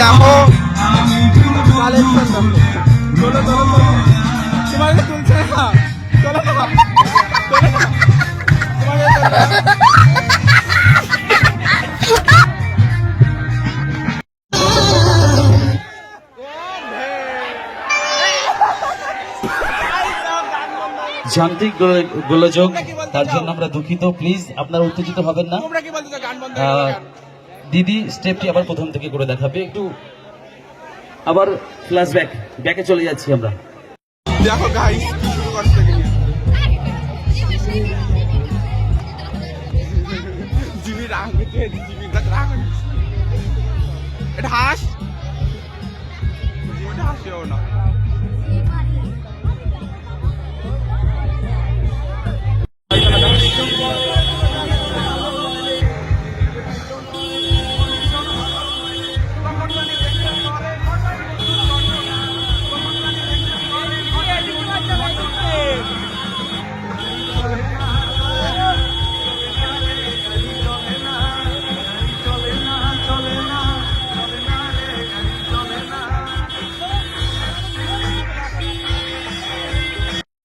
দেখো কালেকশন দেখো। চলো চলো চলো, তোমাকে তুলছে না, চলো না, চলো না, তোমাকে যান্ত্রিক গোলযোগ, তার জন্য আমরা দুঃখিত। প্লিজ আপনারা উত্তেজিত হবেন না। তোমরা কি বলছো গান বন্ধ? দিদি স্টেপটি আবার প্রথম থেকে করে দেখাবে। একটু আবার ফ্ল্যাশব্যাক, ব্যাকে চলে যাচ্ছি আমরা। দেখো গাইস কি শুরু করছে জিবি রাগ হচ্ছে, জিবি রাগ হচ্ছে। এটা হাস, জিবিটা হাসেও না।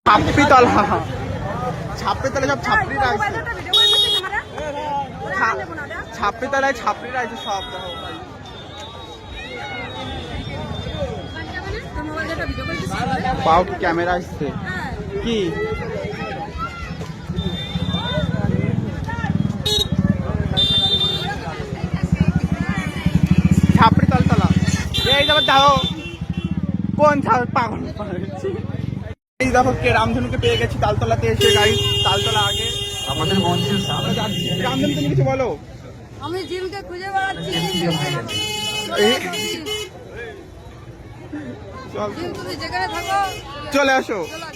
ছাপ্পি তলা, ছাপ্পি তলায় সব ছাপড়িরা আছে, ছাপ্পি তলায় ছাপড়িরা আছে সব। পাও কি ক্যামেরা আসছে কি? ছাপড়ি তলতলা এই যাবার দাও, কোন পাগল এই দেখো কে রামধনুকে পেয়ে গেছি তালতলাতে এসে। গাই তালতলা আগে আমাদের মঞ্চের রামধনু, তুমি কিছু বলো। আমি জিমকে খুঁজে বেড়াচ্ছি। চল জিম তুমি যেখানে থাকো চলে আসো। চলো